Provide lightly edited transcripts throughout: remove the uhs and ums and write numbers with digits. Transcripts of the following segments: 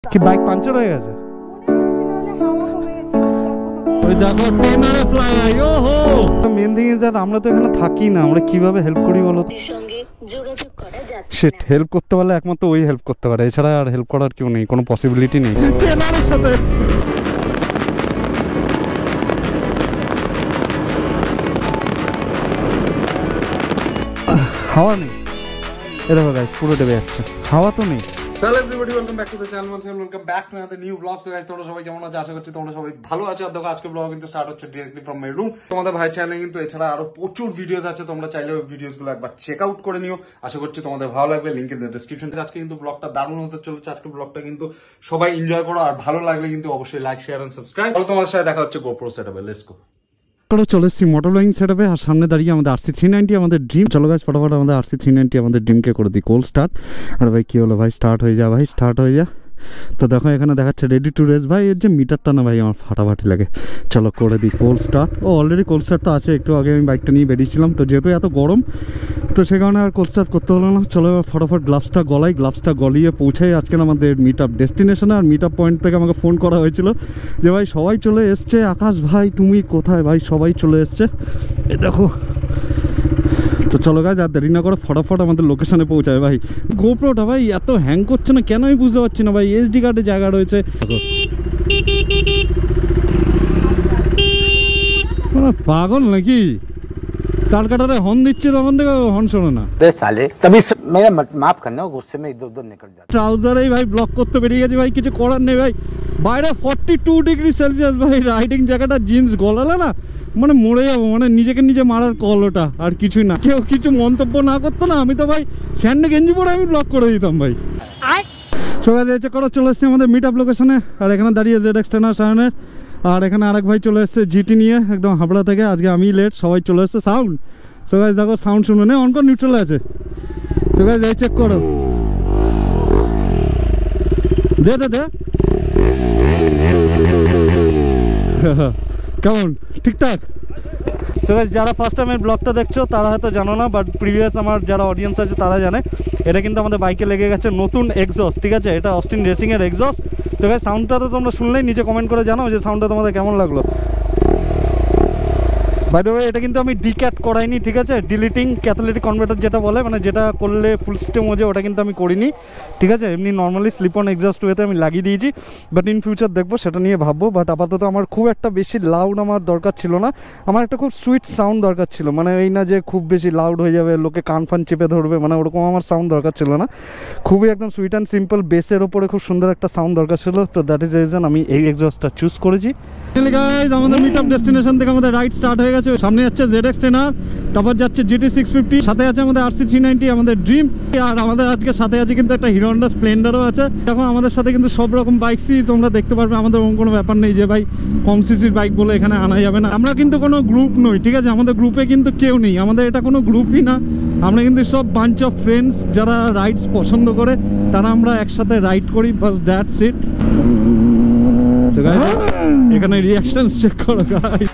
কি bike puncture হয়ে গেছে? ওই দেখো ট্রেনারে ফ্লাই আই ওহো। মেন থিং ইজ দ্যাট আমরা তো এখানে থাকি না, আমরা কিভাবে হেল্প করি বলো তো? শিট, হেল্প করতে পারলে একমাত্র ওই হেল্প করতে পারে, এছাড়া আর হেল্প করার কেউ নেই, কোনো পসিবিলিটি নেই। ট্রেনারের সাথে হাওয়া নেই, এ দেখো গাইস পুরো ডেবে যাচ্ছে, হাওয়া তো নেই। Hello everybody, welcome back to the channel once again, welcome back to another new vlog. So guys, তোমরা সবাই কেমন আছো? আশা করছি তোমরা সবাই ভালো আছো। আর দেখো আজকে ব্লগ কিন্তু স্টার্ট হচ্ছে ডাইরেক্টলি ফ্রম মাই রুম। তোমাদের ভাই চ্যানেলে কিন্তু এছাড়া আরো প্রচুর ভিডিওস আছে, তোমরা চাইলে ওই ভিডিওস গুলো একবার চেক আউট করে নিও। আশা করছি তোমাদের ভালো লাগবে, লিংক ইন দ্য ডেসক্রিপশন। আজকে কিন্তু ব্লগটা দারুণ হতে চলেছে, আজকে ব্লগটা কিন্তু সবাই এনজয় করো, আর ভালো লাগলে কিন্তু অবশ্যই লাইক, শেয়ার এন্ড সাবস্ক্রাইব। তাহলে তোমাদের সাথে দেখা হচ্ছে গোপ্রো সেটআপে। Let's go. চলে এসেছি মোটর ব্লগিং সেটআপে, আর সামনে দাঁড়িয়ে আমাদের RC390 আমাদের ড্রিম। চলো গাইস ফটাফট আমাদের RC390 আমাদের ড্রিমকে করে দিই কোল্ড স্টার্ট। আর ভাই কি হলো ভাই, স্টার্ট হয়ে যা ভাই, স্টার্ট হয়ে যা। তো দেখো এখানে দেখাচ্ছে রেডি টু রেস। ভাই এর যে মিটারটা না ভাই আমার ফাটাফাটি লাগে। চলো করে দিই কোল্ড স্টার্ট। ও অলরেডি কোল্ড স্টার্ট তো আছে, একটু আগে আমি বাইকটা নিয়ে বেরিয়েছিলাম, তো যেহেতু এত গরম তো সে কারণে আর কোল্ড স্টার্ট করতে হলো না। চলো এবার ফটাফট গ্লাভসটা গলাই, গ্লাভসটা গলিয়ে পৌঁছাই আজকে আমাদের মিট আপ ডেস্টিনেশনে। আর মিট আপ পয়েন্ট থেকে আমাকে ফোন করা হয়েছিল যে ভাই সবাই চলে এসছে, আকাশ ভাই তুমি কোথায়? ভাই সবাই চলে এসছে, এ দেখো। তো চলো গাইজ আর দেরি না করে ফটাফট আমাদের লোকেশনে পৌঁছায়। ভাই গোপ্রোটা ভাই এত হ্যাং করছে না কেন আমি বুঝতে পারছি না ভাই। SD কার্ডে জায়গা রয়েছে, পাগল নাকি? তার কাটারে হর্ন দিচ্ছে তখন থেকে হর্ন শোনো না। মাফ করনা গুসসে মে ইধর উধর নিকল যাতা। ট্রাউজারেই ভাই ব্লক করতে বেরিয়ে গেছে ভাই, কিছু করার নেই ভাই। বাইরে 42 ডিগ্রি সেলসিয়াস ভাই, রাইডিং জ্যাকেট আর জিন্স গলালে না মানে মরে যাবো, মানে নিজেকে নিজে মারার কল ওটা, আর কিছুই না। কেউ কিছু মন্তব্য না করতো না, আমি তো ভাই স্যান্ডে গেঞ্জি পরে আমি ব্লক করে দিতাম ভাই। সবাই চেক করো, চলে এসেছি আমাদের মিট আপ লোকেশনে। আর এখানে দাঁড়িয়ে ZX টেনার সায়নের, আর এখানে আরেক ভাই চলে এসছে GT নিয়ে একদম হাবড়া থেকে। আজকে আমি লেট, সবাই চলে এসছে। সাউন্ড সবাই দেখো, সাউন্ড শুনে নে, অন কর, নিউট্রাল আছে। সবাই যাই চেক করো, দে দে দে কেমন, ঠিকঠাক? সো গাইস যারা ফার্স্ট টাইম এই ব্লগটা দেখছো তারা হয়তো জানো না, বাট প্রিভিয়াস আমার যারা অডিয়েন্স আছে তারা জানে। এটা কিন্তু আমাদের বাইকে লেগে গেছে নতুন এক্সস্ট, ঠিক আছে? এটা অস্টিন রেসিংয়ের এক্সস্ট। তো গাইস সাউন্ডটা তো তোমরা শুনলেই, নিচে কমেন্ট করে জানাও যে সাউন্ডটা তোমাদের কেমন লাগলো। বাই দ্য ওয়ে এটা কিন্তু আমি ডিক্যাট করাইনি, ঠিক আছে? ডিলিটিং ক্যাটালিটিক কনভার্টার যেটা বলে, মানে যেটা করলে ফুল সিস্টেম হয়ে যায়, ওটা কিন্তু আমি করিনি, ঠিক আছে? এমনি নর্মালি স্লিপ অন এক্সস্ট ওয়েতে আমি লাগিয়ে দিয়েছি, বাট ইন ফিউচার দেখবো, সেটা নিয়ে ভাববো। বাট আপাতত আমার খুব একটা বেশি লাউড আমার দরকার ছিল না, আমার একটা খুব সুইট সাউন্ড দরকার ছিল। মানে এই না যে খুব বেশি লাউড হয়ে যাবে, লোকে কান ফান চেপে ধরবে, মানে ওরকম আমার সাউন্ড দরকার ছিল না। খুবই একদম সুইট অ্যান্ড সিম্পল বেসের ওপরে খুব সুন্দর একটা সাউন্ড দরকার ছিল। তো দ্যাট ইজ রিজন আমি এই এক্সস্টটা চুজ করেছি। গাইস আমাদের মিট আপ ডেস্টিনেশন থেকে আমাদের রাইড স্টার্ট হয়ে গেছে। সামনে যাচ্ছে ZX টেনার, তারপর যাচ্ছে GT 650, সাথে আছে আমাদের RC390 আমাদের ড্রিম। আর আমাদের আজকে সাথে আছে কিন্তু একটা হিরো হন্ডা স্প্লেন্ডারও আছে। এখন আমাদের সাথে কিন্তু সব রকম বাইকই তোমরা দেখতে পারবে, আমাদের কোনো ব্যাপার নেই যে ভাই কম সিসির বাইক বলে এখানে আনা যাবে না। আমরা কিন্তু কোনো গ্রুপ নই, ঠিক আছে? আমাদের গ্রুপে কিন্তু কেউ নেই, আমাদের এটা কোনো গ্রুপই না। আমরা কিন্তু সব বাঞ্চ অফ ফ্রেন্ডস যারা রাইডস পছন্দ করে, তারা আমরা একসাথে রাইড করি, বাস দ্যাটস ইট। তো গাইস এখানে রিঅ্যাকশনস চেক করো গাইস।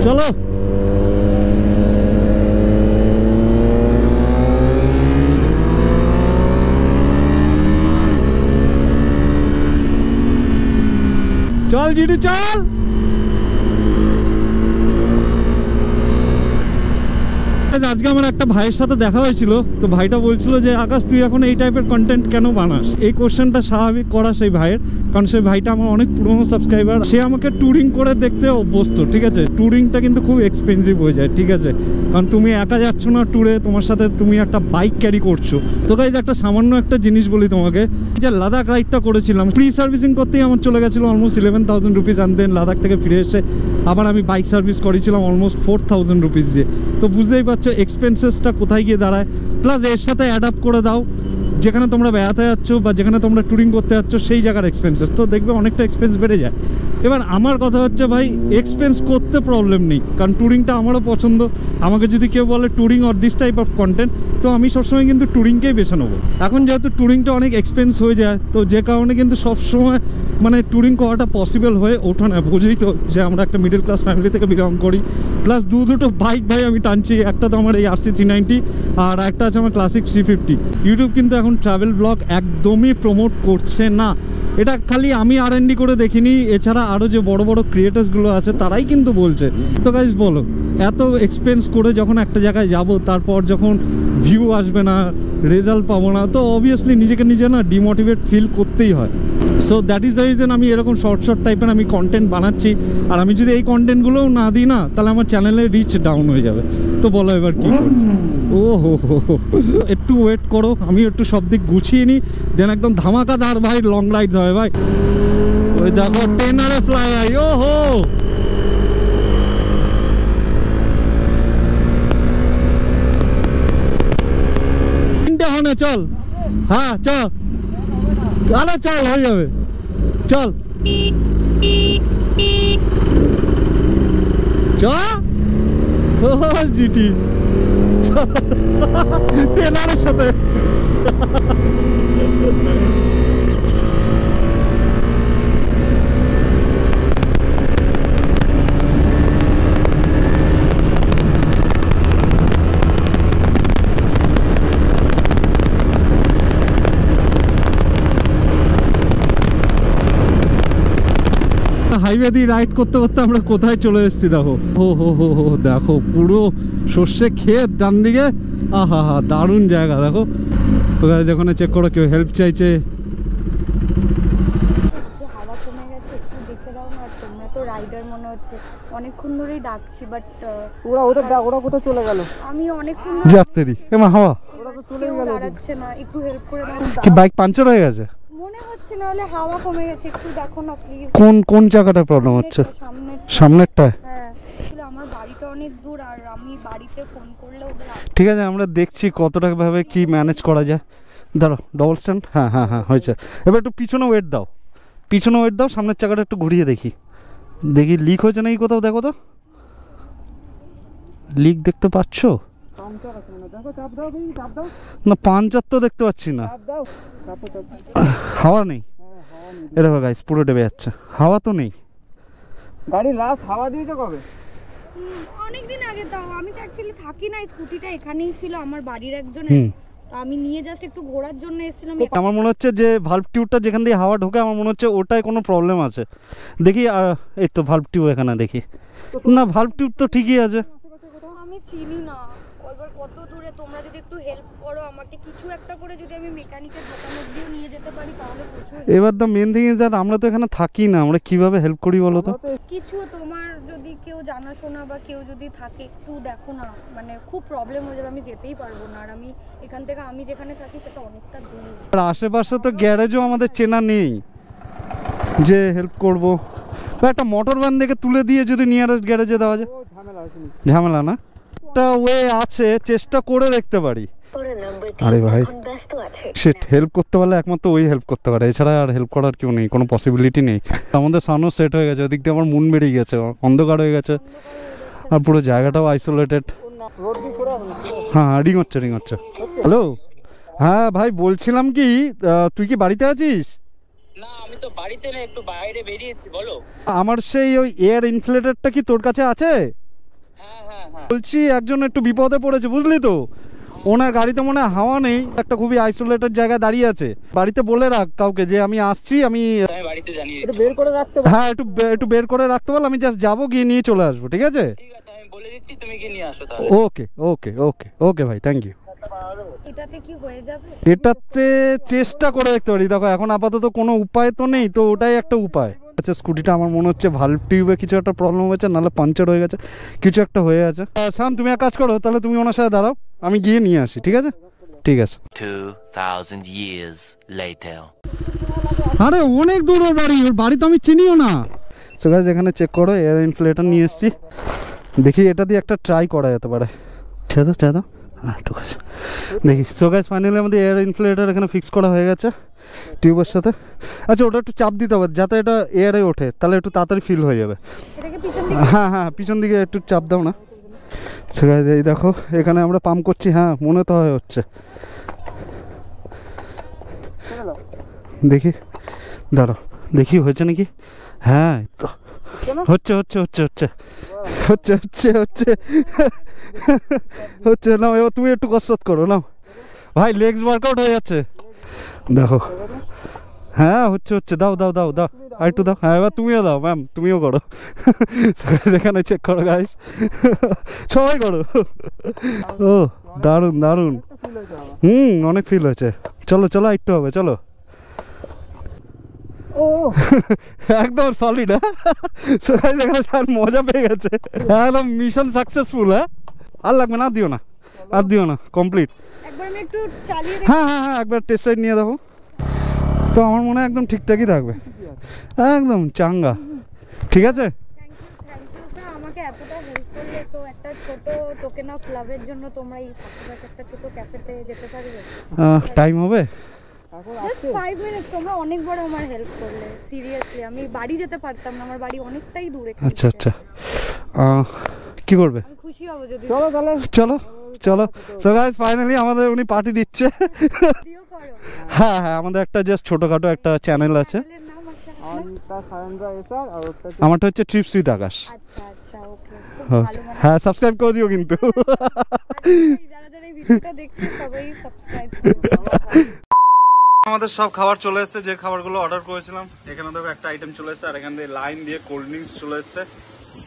চলো চল জিডি চল। আজকে আমার একটা ভাইয়ের সাথে দেখা হয়েছিল, তো ভাইটা বলছিল যে আকাশ তুই এখন এই টাইপের কন্টেন্ট কেন বানাস? এই কোশ্চেনটা স্বাভাবিক করা সেই ভাইয়ের, কারণ সেই ভাইটা আমার অনেক পুরনো সাবস্ক্রাইবার। সে আমাকে ট্যুরিং করে দেখতে অভ্যস্ত, ঠিক আছে? ট্যুরিংটা কিন্তু খুব এক্সপেন্সিভ হয়ে যায়, ঠিক আছে? কারণ তুমি একা যাচ্ছ না ট্যুরে, তোমার সাথে তুমি একটা বাইক ক্যারি করছো। তো গাইজ একটা সামান্য একটা জিনিস বলি তোমাকে, যে লাদাখ রাইডটা করেছিলাম, প্রি সার্ভিসিং করতেই আমার চলে গেছিলো almost 11,000 rupees. And then Ladakh থেকে ফিরে এসে আবার আমি বাইক সার্ভিস করেছিলাম অলমোস্ট 4,000 রুপিস দিয়ে। তো বুঝতেই পারছো এক্সপেন্সেসটা কোথায় গিয়ে দাঁড়ায়। প্লাস এর সাথে অ্যাডাপ্ট করে দাও যেখানে তোমরা বেড়াতে যাচ্ছ বা যেখানে তোমরা ট্যুরিং করতে যাচ্ছ সেই জায়গার এক্সপেন্সেস, তো দেখবে অনেকটা এক্সপেন্স বেড়ে যায়। এবার আমার কথা হচ্ছে ভাই এক্সপেন্স করতে প্রবলেম নেই, কারণ ট্যুরিংটা আমারও পছন্দ। আমাকে যদি কেউ বলে touring or this type of content, তো আমি সবসময় কিন্তু ট্যুরিংকেই বেছে নেবো। এখন যেহেতু ট্যুরিংটা অনেক এক্সপেন্স হয়ে যায়, তো যে কারণে কিন্তু সবসময় মানে ট্যুরিং করাটা পসিবল হয়ে ওঠে না। বুঝেই তো যে আমরা একটা মিডল ক্লাস ফ্যামিলি থেকে বিলং করি, প্লাস দুটো বাইক ভাই আমি টানছি। একটা তো আমার এই RC 390 আর একটা আছে আমার ক্লাসিক 350। ইউটিউব কিন্তু এখন ট্রাভেল ব্লগ একদমই প্রমোট করছে না। এটা খালি আমি R&D করে দেখিনি, এছাড়া আরও যে বড় বড় ক্রিয়েটার্সগুলো আছে তারাই কিন্তু বলছে। তো গাইস বলো, এত এক্সপেন্স করে যখন একটা জায়গায় যাব, তারপর যখন ভিউ আসবে না, রেজাল্ট পাবো না, তো অবভিয়াসলি নিজেকে নিজে না ডিমোটিভেট ফিল করতেই হয়। So that is the reason আমি এরকম শর্ট টাইপের আমি কন্টেন্ট বানাচ্ছি। আর আমি যদি এই কন্টেন্টগুলোও না দিই না, তাহলে আমার চ্যানেলের রিচ ডাউন হয়ে যাবে। তো বলো এবার কী করছি? ও হো একটু ওয়েট করো, আমি একটু সব দিক গুছিয়ে নিই, দেন একদম ধামাকাদার ভাই লং রাইড হবে ভাই। ওই দেখো টেনারে ফ্লাই আই, ও হো তিনটে হনে চল। হ্যাঁ চল, আরে চল হয়ে যাবে, চল চল জিটি টেলারের সাথে। হাইওয়ে দিয়ে রাইড করতে করতে আমরা কোথায় চলে এসেছি দেখো। হো দেখো পুরো সর্ষে ক্ষেত ডান দিকে। আহা হা দারুণ জায়গা দেখো। ওখানে যখন চেক করো কেউ হেল্প চাইছে। হাওয়া কমে গেছে, একটু দেখতে দাও না। তোমরা তো রাইডার মনে হচ্ছে, অনেকক্ষণ ধরেই ডাকছি, বাট ওরা কোথায় চলে গেল? আমি অনেকক্ষণ যাত্রী এমা হাওয়া কেউ দাঁড়াচ্ছে না, একটু হেল্প করে দাও। কি বাইক পাঞ্চার হয়ে গেছে মনে হচ্ছে, না হলে হাওয়া কমে গেছে, একটু দেখো না প্লিজ। কোন জায়গাটা প্রবলেম হচ্ছে? সামনে সামনেরটায়? হ্যাঁ, আসলে আমার বাড়িটা অনেক দূর, আর আমি বাড়িতে ফোন করলে ওদের ঠিক আছে, আমরা দেখছি কতটা ভাবে কি ম্যানেজ করা যায়। দাঁড়ো, ডবল স্ট্যান্ড। হ্যাঁ হ্যাঁ হ্যাঁ হয়েছে। এবার একটু পিছনে ওয়েট দাও, পিছনে ওয়েট দাও, সামনের চাকাটা একটু ঘুরিয়ে দেখি লিক হয়েছে নাকি কোথাও। দেখো তো লিক দেখতে পাচ্ছ? না পাঞ্চার তো দেখতে পাচ্ছি না, হাওয়া নেই। এ দেখো গাইস পুরো ডেবে যাচ্ছে, হাওয়া তো নেই। গাড়ি লাস্ট হাওয়া দিয়েছে কবে? অনেকদিন আগে। তাও আমি তো অ্যাকচুয়ালি থাকি না, স্কুটিটা এখানেই ছিল আমার বাড়ির একজনের। আমি নিয়ে জাস্ট একটু ঘোরার জন্য এসেছিলাম। আমার মনে হচ্ছে যে ভালভ টিউবটা যেখান দিয়ে হাওয়া ঢোকে, আমার মনে হচ্ছে ওটায় কোনো প্রবলেম আছে। দেখি এই তো ভালভ টিউব এখানে দেখি। না ভালভ টিউব তো ঠিকই আছে। আমি চিনি না এবার কত দূরে, তোমরা যদি একটু হেল্প করো আমাকে, কিছু একটা করে যদি আমি মেকানিকের দোকান অবধি নিয়ে যেতে পারি তাহলে প্রচুর। এবার the main thing is that আমরা তো এখানে থাকি না, আমরা কিভাবে হেল্প করি বলো তো? কিছু তোমার যদি কেউ জানাশোনা বা কেউ যদি থাকে একটু দেখো না, মানে খুব প্রবলেম হয়ে যাবে, আমি যেতেই পারবো না। আর আমি এখান থেকে, আমি যেখানে থাকি সেটা অনেকটা দূর। আর আশেপাশে তো গ্যারেজও আমাদের চেনা নেই যে হেল্প করবো। বা একটা মোটর ভ্যান দেখে তুলে দিয়ে যদি নিয়ারেস্ট গ্যারেজে দেওয়া যায়। ঝামেলা না, একটা ওয়ে আছে, চেষ্টা করে দেখতে পারি। আরে ভাই সে হেল্প করতে পারলে একমাত্র ওই হেল্প করতে পারে, এছাড়া আর হেল্প করার কেউ নেই, কোনো পসিবিলিটি নেই। আমাদের সানও সেট হয়ে গেছে, ওদিক দিয়ে আমার মন বেরিয়ে গেছে, অন্ধকার হয়ে গেছে, আর পুরো জায়গাটাও আইসোলেটেড। হ্যাঁ রিং হচ্ছে। হ্যালো, হ্যাঁ ভাই বলছিলাম কি, তুই কি বাড়িতে আছিস? না আমি তো বাড়িতে না, একটু বাইরে বেরিয়েছি। বলো। আমার সেই ওই এয়ার ইনফ্লেটারটা কি তোর কাছে আছে? হ্যাঁ। বলছি একজন একটু বিপদে পড়েছে, বুঝলি তো। ওনার গাড়িতে মনে হয় হাওয়া নেই, একটা খুবই আইসোলেটেড জায়গায় দাঁড়িয়ে আছে। বাড়িতে বলে রাখ কাউকে যে আমি আসছি, আমি বাড়িতে জানিয়ে বের করে রাখতে। হ্যাঁ একটু বের করে রাখতে বল, আমি জাস্ট যাবো, গিয়ে নিয়ে চলে আসবো। ঠিক আছে আমি বলে দিচ্ছি, তুমি কি নিয়ে আসো তাহলে। ওকে ভাই, থ্যাংক ইউ। এটাতে কি হয়ে যাবে? এটাতে চেষ্টা করে দেখতে পারি। দেখো এখন আপাতত কোনো উপায় তো নেই, তো ওটাই একটা উপায়। আচ্ছা স্কুটিটা আমার মনে হচ্ছে ভালভ টিউবে কিছু একটা প্রবলেম হয়েছে, নাহলে পাঞ্চার হয়ে গেছে, কিছু একটা হয়ে আছে। শান তুমি এক কাজ করো তাহলে, তুমি ওনার সাথে দাঁড়াও, আমি গিয়ে নিয়ে আসি। ঠিক আছে 2000 years later. আরে অনেক দূর ওর বাড়ি তো আমি চিনিও না। সো গাইস এখানে চেক করো, এয়ার ইনফ্লেটার নিয়ে এসেছি, দেখি এটা দিয়ে একটা ট্রাই করা যেতে পারে। ঠিক আছে হ্যাঁ ঠিক আছে দেখি। সো গাইস ফাইনালি আমাদের এয়ার ইনফ্লেটার এখানে ফিক্স করা হয়ে গেছে। টিউবের সাথে। আচ্ছা ওটা একটু চাপ দিতে হবে যাতে এটা এয়ারে ওঠে, তাহলে একটু তাড়াতাড়ি ফিল হয়ে যাবে। এটাকে পিছন দিকে হ্যাঁ হ্যাঁ পিছন দিকে একটু চাপ দাও না। ঠিক আছে এই দেখো এখানে আমরা পাম্প করছি, হ্যাঁ মনে তো হয় হচ্ছে, দেখি দাঁড়াও দেখি হয়েছে নাকি। হ্যাঁ তো হচ্ছে হচ্ছে হচ্ছে হচ্ছে হচ্ছে হচ্ছে হচ্ছে হচ্ছে নাও, এবার তুমি একটু কসরত করো নাও ভাই, লেগস ওয়ার্কআউট হয়ে যাচ্ছে দেখো। হ্যাঁ হচ্ছে হচ্ছে, দাও দাও দাও দাও আর একটু দাও। হ্যাঁ এবার তুমিও দাও ম্যাম, তুমিও করো এখানে চেক করো গাইস, সবাই করো। ও দারুণ দারুণ, অনেক ফিল হয়েছে। চলো চলো একটু হবে, চলো। একদম সলিড, হ্যাঁ এখানে স্যার মজা পেয়ে গেছে, একদম মিশন সাকসেসফুল। হ্যাঁ আর লাগবে না, দিও না আর দিও না, কমপ্লিট। একবার আমি একটু চালিয়ে হ্যাঁ হ্যাঁ হ্যাঁ একবার টেস্ট রাইড নিয়ে দেখো, তো আমার মনে হয় একদম ঠিকঠাকই থাকবে, একদম চাঙ্গা। ঠিক আছে থ্যাংক ইউ স্যার, আমাকে এতটা হেল্প করলে। তো একটা ছোট টোকেন অফ লাভের জন্য তোমরা এই পাশাপাশি একটা ছোট ক্যাফেতে যেতে পারবে? টাইম হবে? জাস্ট 5 মিনিট, তোমরা অনেক বড় আমার হেল্প করলে, সিরিয়াসলি। আমি বাড়ি যেতে পারতাম না, আমার বাড়ি অনেকটাই দূরে। আচ্ছা আচ্ছা কি করবে? আমি খুশি হব যদি চলো তাহলে চলো চলো। সো গাইস ফাইনালি আমাদের উনি পার্টি দিচ্ছে। ভিডিও করো। হ্যাঁ হ্যাঁ আমাদের একটা জাস্ট ছোটখাটো একটা চ্যানেল আছে, চ্যানেলের নাম আছে আমারটা সায়নরা এসআর আর ওটা আমারটা হচ্ছে ট্রিপস উইথ আকাশ। আচ্ছা আচ্ছা, ওকে। Okay. হ্যাঁ সাবস্ক্রাইব করে দিও কিন্তু। যারা যারা এই ভিডিওটা দেখছে সবাই সাবস্ক্রাইব করো। আমাদের সব খাবার চলে এসেছে, যে খাবারগুলো অর্ডার করেছিলাম। এখানে দেখো একটা আইটেম চলে এসেছে, আর এখান দিয়ে লাইন দিয়ে কোল্ড ড্রিঙ্কস চলে এসেছে,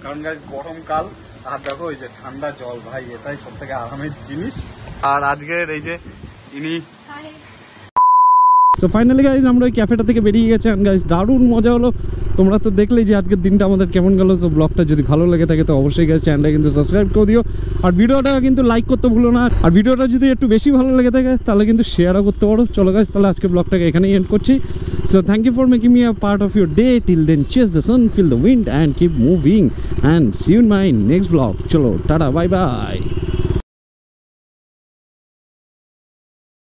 কারণ গাইস গরমকাল। আর দেখো ওই যে ঠান্ডা জল, ভাই এটাই সব থেকে আরামের জিনিস। আর আজকের এই যে ইনি সো ফাইনালি গাইজ আমরা ওই ক্যাফেটা থেকে বেরিয়ে গেছি, আর গাইজ দারুণ মজা হলো। তোমরা তো দেখলেই যে আজকের দিনটা আমাদের কেমন গেল। তো ব্লগটা যদি ভালো লেগে থাকে তো অবশ্যই গাইজ চ্যানেলটা কিন্তু সাবস্ক্রাইব করে দিও, আর ভিডিওটা কিন্তু লাইক করতে ভুলো না। আর ভিডিওটা যদি একটু বেশি ভালো লেগে থাকে তাহলে কিন্তু শেয়ারও করতে পারো। চলো গাইজ তাহলে আজকে ব্লগটাকে এখানেই এন্ড করছি। So thank you for making me a part of your day. Till then chase the sun, feel the wind and keep moving, and see you in my next blog. চলো টাটা, bye by.